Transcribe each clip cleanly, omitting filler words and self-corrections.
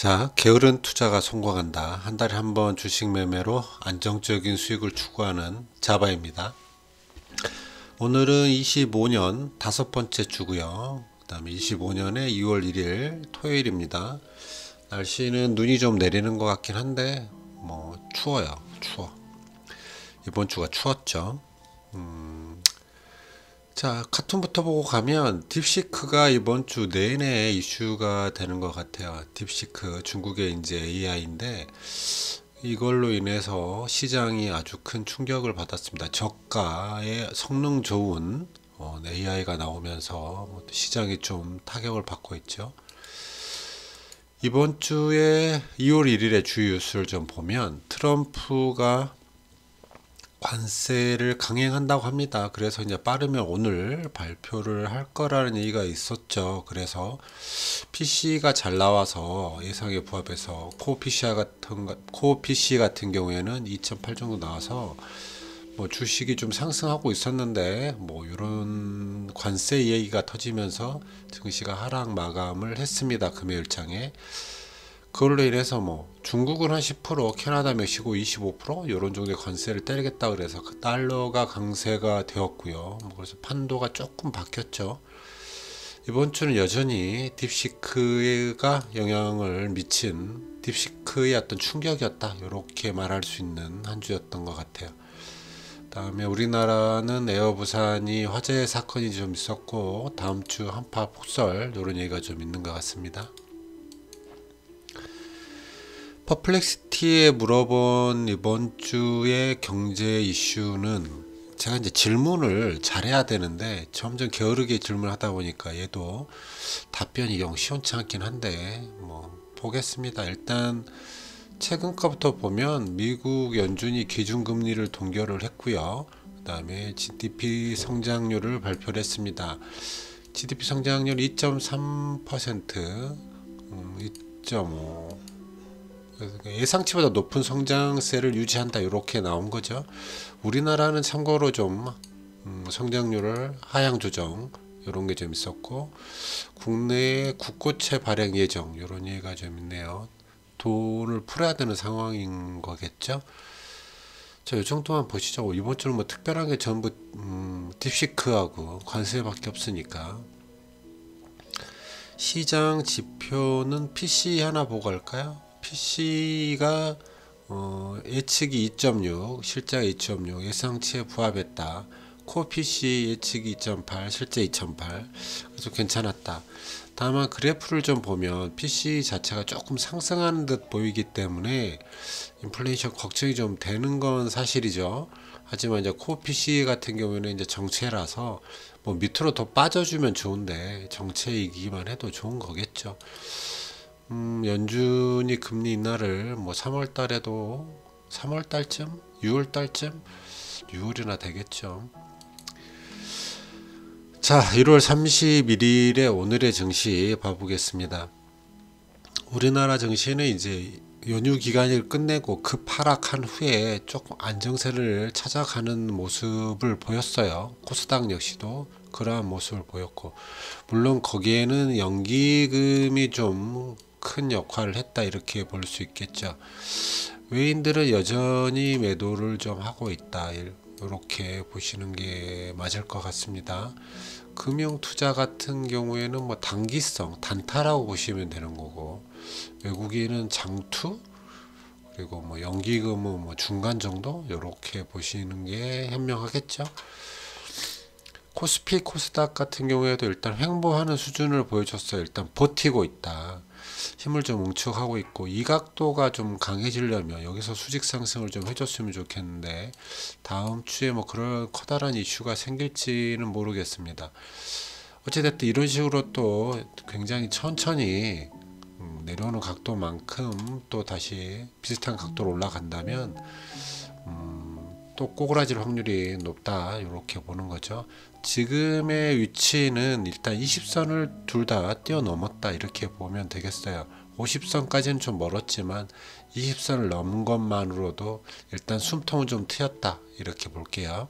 자, 게으른 투자가 성공한다. 한 달에 한 번 주식 매매로 안정적인 수익을 추구하는 자바입니다. 오늘은 25년 다섯 번째 주고요. 그 다음에 25년의 2월 1일 토요일입니다. 날씨는 눈이 좀 내리는 것 같긴 한데 추워요. 추워. 이번 주가 추웠죠. 자, 카툰부터 보고 가면 딥시크가 이번 주 내내 이슈가 되는 것 같아요. 딥시크 중국의 이제 AI인데 이걸로 인해서 시장이 아주 큰 충격을 받았습니다. 저가의 성능 좋은 AI가 나오면서 시장이 좀 타격을 받고 있죠. 이번 주에 2월 1일에 주요 뉴스를 좀 보면 트럼프가 관세를 강행한다고 합니다. 그래서 이제 빠르면 오늘 발표를 할 거라는 얘기가 있었죠. 그래서 PC가 잘 나와서 예상에 부합해서 코어 PC 같은 경우에는 2.8 정도 나와서 주식이 좀 상승하고 있었는데 이런 관세 얘기가 터지면서 증시가 하락 마감을 했습니다. 금요일장에. 그걸로 인해서 중국은 한 10%, 캐나다, 멕시코 25% 이런 정도의 관세를 때리겠다 그래서 그 달러가 강세가 되었고요. 그래서 판도가 조금 바뀌었죠. 이번 주는 여전히 딥시크가 영향을 미친 딥시크의 어떤 충격이었다 이렇게 말할 수 있는 한 주였던 것 같아요. 다음에 우리나라는 에어부산이 화재 사건이 좀 있었고 다음 주 한파 폭설 이런 얘기가 좀 있는 것 같습니다. 퍼플렉시티에 물어본 이번 주의 경제 이슈는 제가 이제 질문을 잘해야 되는데 점점 게으르게 질문하다 보니까 얘도 답변이 영 시원치 않긴 한데 보겠습니다. 일단 최근 거부터 보면 미국 연준이 기준금리를 동결을 했고요. 그 다음에 GDP 성장률을 발표를 했습니다. GDP 성장률 2.3%, 2.5 예상치보다 높은 성장세를 유지한다 이렇게 나온 거죠. 우리나라는 참고로 좀 성장률을 하향 조정 이런 게 좀 있었고 국내에 국고채 발행 예정 이런 얘기가 좀 있네요. 돈을 풀어야 되는 상황인 거겠죠. 자, 이 정도만 보시죠. 이번 주는 특별한 게 전부 딥시크하고 관세밖에 없으니까. 시장 지표는 PC 하나 보고 갈까요? PC가 예측이 2.6, 실제 2.6, 예상치에 부합했다. 코어 PC 예측이 2.8, 실제 2.8. 그래서 괜찮았다. 다만 그래프를 좀 보면 PC 자체가 조금 상승하는 듯 보이기 때문에 인플레이션 걱정이 좀 되는 건 사실이죠. 하지만 이제 코어 PC 같은 경우에는 이제 정체라서 밑으로 더 빠져주면 좋은데 정체이기만 해도 좋은 거겠죠. 연준이 금리 인하를 3월 달에도 3월 달쯤, 6월 달쯤, 6월이나 되겠죠. 자, 1월 31일에 오늘의 증시 봐보겠습니다. 우리나라 증시는 이제 연휴 기간을 끝내고 급하락한 후에 조금 안정세를 찾아가는 모습을 보였어요. 코스닥 역시도 그러한 모습을 보였고, 물론 거기에는 연기금이 좀 큰 역할을 했다 이렇게 볼 수 있겠죠. 외인들은 여전히 매도를 좀 하고 있다 이렇게 보시는 게 맞을 것 같습니다. 금융투자 같은 경우에는 단기성, 단타라고 보시면 되는 거고, 외국인은 장투, 그리고 연기금은 중간 정도 이렇게 보시는 게 현명하겠죠. 코스피, 코스닥 같은 경우에도 일단 횡보하는 수준을 보여줬어요. 일단 버티고 있다. 힘을 좀 응축하고 있고 이 각도가 좀 강해지려면 여기서 수직 상승을 좀 해줬으면 좋겠는데 다음 주에 그런 커다란 이슈가 생길지는 모르겠습니다. 어찌됐든 이런 식으로 또 굉장히 천천히 내려오는 각도만큼 또 다시 비슷한 각도로 올라간다면 또 꼬그라질 확률이 높다 이렇게 보는 거죠. 지금의 위치는 일단 20선을 둘 다 뛰어넘었다 이렇게 보면 되겠어요. 50선까지는 좀 멀었지만 20선을 넘은 것만으로도 일단 숨통은 좀 트였다 이렇게 볼게요.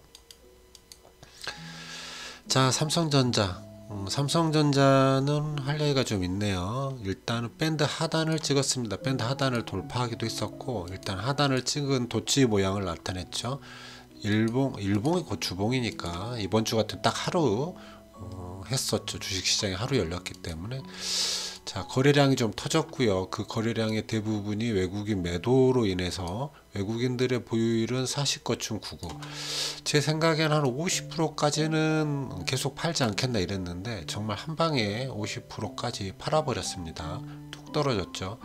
자, 삼성전자 삼성전자는 할 얘기가 좀 있네요. 일단은 밴드 하단을 찍었습니다. 밴드 하단을 돌파하기도 했었고, 일단 하단을 찍은 도치 모양을 나타냈죠. 일봉이 곧 주봉이니까 이번 주 같은 딱 하루 했었죠. 주식시장이 하루 열렸기 때문에. 자, 거래량이 좀 터졌고요. 그 거래량의 대부분이 외국인 매도로 인해서 외국인들의 보유율은 40거춤 99. 제 생각엔 한 50%까지는 계속 팔지 않겠나 이랬는데 정말 한 방에 50%까지 팔아버렸습니다. 툭 떨어졌죠.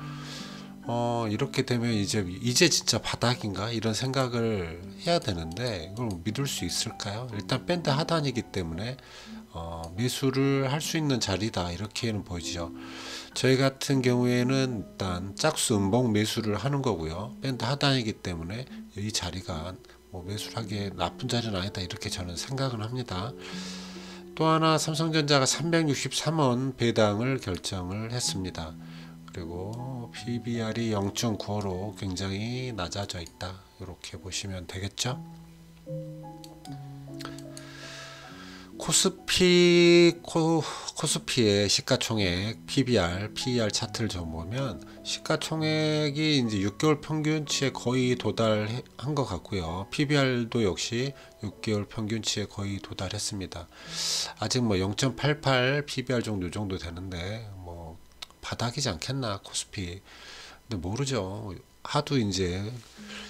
이렇게 되면 이제 진짜 바닥인가 이런 생각을 해야 되는데 이걸 믿을 수 있을까요? 일단 밴드 하단이기 때문에 매수를 할 수 있는 자리다 이렇게는 보이죠. 저희 같은 경우에는 일단 짝수 음봉 매수를 하는 거고요. 밴드 하단이기 때문에 이 자리가 뭐 매수를 하기에 나쁜 자리는 아니다 이렇게 저는 생각을 합니다. 또 하나 삼성전자가 363원 배당을 결정을 했습니다. 그리고 PBR이 0.95로 굉장히 낮아져 있다 이렇게 보시면 되겠죠. 코스피의 시가총액 PER 차트를 좀 보면 시가총액이 이제 6개월 평균치에 거의 도달한 것 같고요. PBR도 역시 6개월 평균치에 거의 도달했습니다. 아직 뭐 0.88 PBR 정도 되는데 뭐 바닥이지 않겠나 코스피. 근데 모르죠. 하도 이제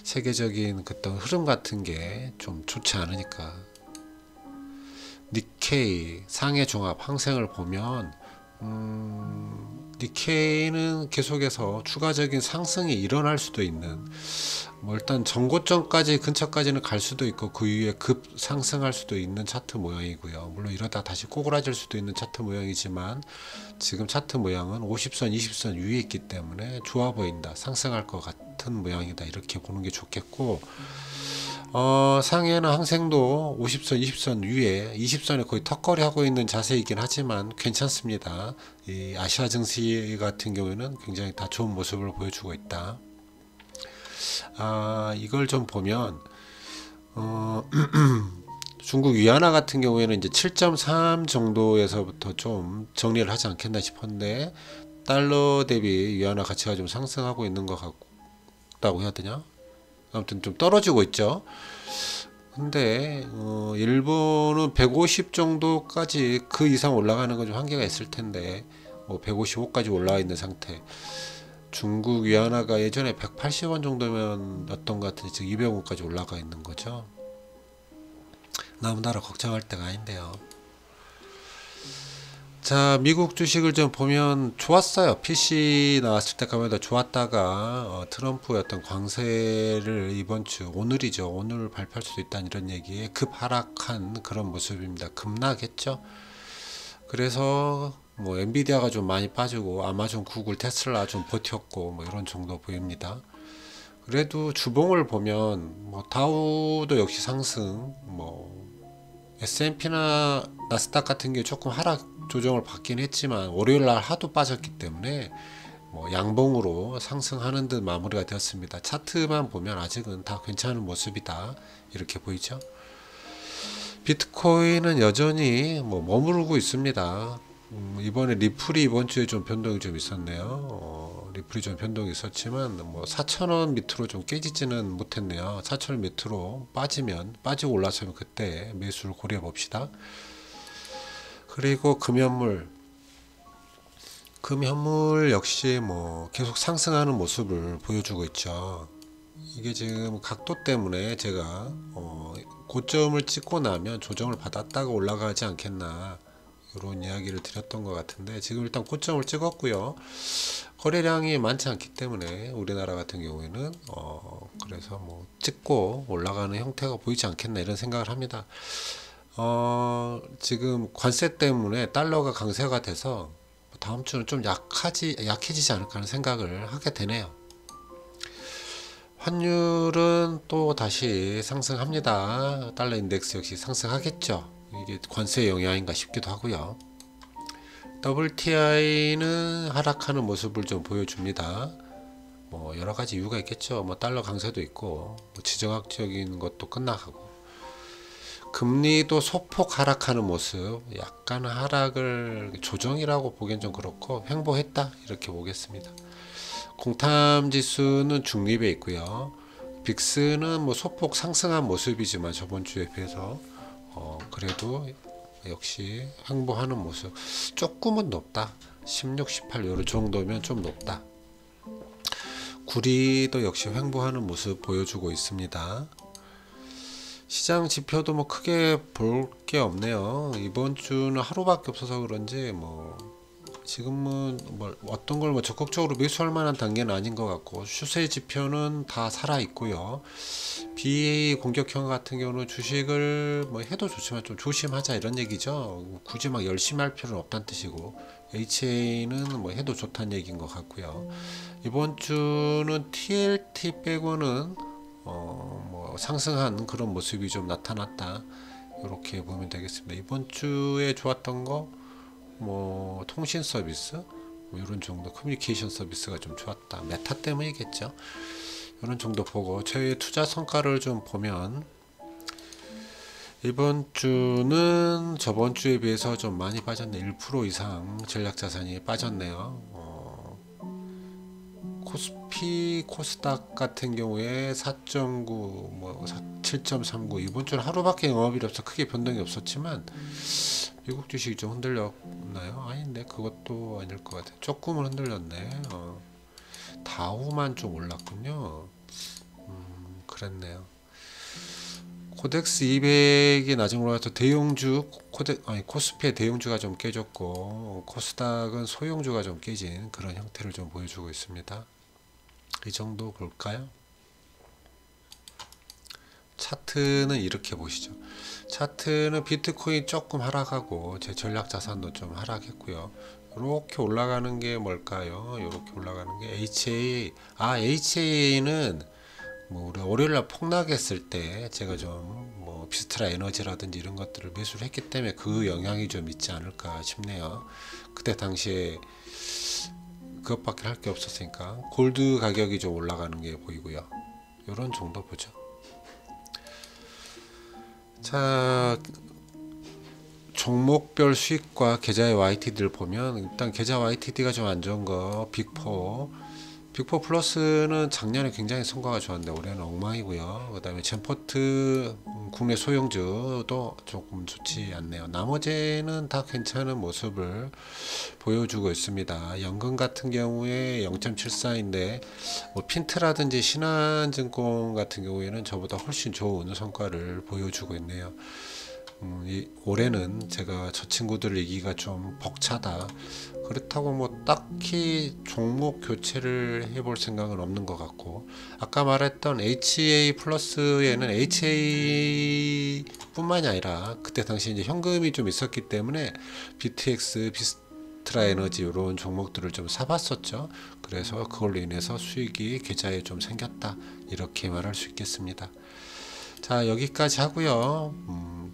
세계적인 어떤 흐름 같은 게 좀 좋지 않으니까. 니케이 상해 종합 항생을 보면 니케이는 계속해서 추가적인 상승이 일어날 수도 있는 뭐 일단 전고점까지 근처까지는 갈 수도 있고 그 이후에 급 상승할 수도 있는 차트 모양이고요. 물론 이러다 다시 꼬그라질 수도 있는 차트 모양이지만 지금 차트 모양은 50선 20선 위에 있기 때문에 좋아 보인다, 상승할 것 같은 모양이다 이렇게 보는 게 좋겠고, 상해는 항생도 50선 20선 위에 20선에 거의 턱걸이 하고 있는 자세이긴 하지만 괜찮습니다. 이 아시아 증시 같은 경우에는 굉장히 다 좋은 모습을 보여주고 있다. 이걸 좀 보면 중국 위안화 같은 경우에는 이제 7.3 정도에서부터 좀 정리를 하지 않겠나 싶었는데 달러 대비 위안화 가치가 좀 상승하고 있는 것 같다고 해야 되냐? 아무튼 좀 떨어지고 있죠. 근데 일본은 150 정도까지 그 이상 올라가는 건 좀 한계가 있을 텐데 뭐 155까지 올라와 있는 상태. 중국 위안화가 예전에 180원 정도면 어떤 것 같은데 지금 200원까지 올라가 있는 거죠. 남은 나라 걱정할 때가 아닌데요. 자, 미국 주식을 좀 보면 좋았어요. PC 나왔을 때까지도 좋았다가 트럼프의 어떤 관세를 이번 주 오늘이죠. 오늘 발표할 수도 있다는 이런 얘기에 급 하락한 그런 모습입니다. 급락했죠. 그래서 뭐 엔비디아가 좀 많이 빠지고 아마존, 구글, 테슬라 좀 버텼고 뭐 이런 정도 보입니다. 그래도 주봉을 보면 뭐 다우도 역시 상승, 뭐 S&P나 나스닥 같은 게 조금 하락 조정을 받긴 했지만 월요일날 하도 빠졌기 때문에 뭐 양봉으로 상승하는 듯 마무리가 되었습니다. 차트만 보면 아직은 다 괜찮은 모습이다 이렇게 보이죠. 비트코인은 여전히 뭐 머무르고 있습니다. 이번에 리플이 이번 주에 좀 변동이 좀 있었네요. 리플이 좀 변동이 있었지만 뭐 4,000원 밑으로 좀 깨지지는 못했네요. 4,000원 밑으로 빠지고 올라서면 그때 매수를 고려해 봅시다. 그리고 금연물 역시 뭐 계속 상승하는 모습을 보여주고 있죠. 이게 지금 각도 때문에 제가 고점을 찍고 나면 조정을 받았다가 올라가지 않겠나 이런 이야기를 드렸던 것 같은데 지금 일단 고점을 찍었고요. 거래량이 많지 않기 때문에 우리나라 같은 경우에는 그래서 뭐 찍고 올라가는 형태가 보이지 않겠나 이런 생각을 합니다. 지금 관세 때문에 달러가 강세가 돼서 다음 주는 좀 약해지지 않을까 하는 생각을 하게 되네요. 환율은 또 다시 상승합니다. 달러 인덱스 역시 상승하겠죠. 이게 관세 영향인가 싶기도 하고요. WTI는 하락하는 모습을 좀 보여줍니다. 뭐 여러 가지 이유가 있겠죠. 뭐 달러 강세도 있고 뭐 지정학적인 것도 끝나가고. 금리도 소폭 하락하는 모습, 약간 하락을 조정이라고 보기엔 좀 그렇고 횡보했다 이렇게 보겠습니다. 공탐 지수는 중립에 있고요. 빅스는 뭐 소폭 상승한 모습이지만 저번 주에 비해서 그래도 역시 횡보하는 모습, 조금은 높다. 16, 18 요런 정도면 좀 높다. 구리도 역시 횡보하는 모습 보여주고 있습니다. 시장 지표도 뭐 크게 볼 게 없네요. 이번 주는 하루밖에 없어서 그런지 뭐 지금은 뭐 어떤 걸 뭐 적극적으로 매수할 만한 단계는 아닌 것 같고, 추세 지표는 다 살아 있고요. BA 공격형 같은 경우는 주식을 뭐 해도 좋지만 좀 조심하자 이런 얘기죠. 굳이 막 열심히 할 필요는 없다는 뜻이고, HA는 뭐 해도 좋다는 얘기인 것 같고요. 이번 주는 TLT 빼고는 뭐 상승한 그런 모습이 좀 나타났다, 이렇게 보면 되겠습니다. 이번 주에 좋았던 거 뭐 통신 서비스 뭐 이런 정도, 커뮤니케이션 서비스가 좀 좋았다. 메타 때문이겠죠. 이런 정도 보고 저희 투자 성과를 좀 보면 이번 주는 저번 주에 비해서 좀 많이 빠졌네. 1% 이상 전략 자산이 빠졌네요. 코스피, 코스닥 같은 경우에 4.9, 뭐 7.39, 이번 주는 하루밖에 영업일이 없어 크게 변동이 없었지만 미국 주식이 좀 흔들렸나요? 아닌데 그것도 아닐 것 같아요. 조금은 흔들렸네. 다우만 좀 올랐군요. 그랬네요. 코덱스 200이 나중 올라가서 대형주 코스피의 대형주가 좀 깨졌고, 코스닥은 소형주가 좀 깨진 그런 형태를 좀 보여주고 있습니다. 이 정도 볼까요? 차트는 이렇게 보시죠. 차트는 비트코인 조금 하락하고 제 전략 자산도 좀 하락했고요. 이렇게 올라가는 게 뭘까요? 이렇게 올라가는 게 HA. HA는 뭐 우리 월요일날 폭락했을 때 제가 좀 뭐 비스트라 에너지라든지 이런 것들을 매수를 했기 때문에 그 영향이 좀 있지 않을까 싶네요. 그때 당시에 그것밖에 할 게 없었으니까. 골드 가격이 좀 올라가는 게 보이고요. 이런 정도 보죠. 자, 종목별 수익과 계좌의 YTD를 보면 일단 계좌 YTD가 좀 안 좋은 거 빅4 플러스는 작년에 굉장히 성과가 좋았는데 올해는 엉망이고요. 그 다음에 젠포트 국내 소형주도 조금 좋지 않네요. 나머지는 다 괜찮은 모습을 보여주고 있습니다. 연금 같은 경우에 0.74인데 뭐 핀트라든지 신한증권 같은 경우에는 저보다 훨씬 좋은 성과를 보여주고 있네요. 올해는 제가 저 친구들을 이기가 좀 벅차다. 그렇다고 뭐 딱히 종목 교체를 해볼 생각은 없는 것 같고, 아까 말했던 HA 플러스에는 HA 뿐만이 아니라 그때 당시 이제 현금이 좀 있었기 때문에 BTX, 비스트라 에너지 이런 종목들을 좀 사봤었죠. 그래서 그걸로 인해서 수익이 계좌에 좀 생겼다, 이렇게 말할 수 있겠습니다. 자, 여기까지 하고요.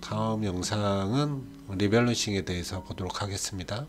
다음 영상은 리밸런싱에 대해서 보도록 하겠습니다.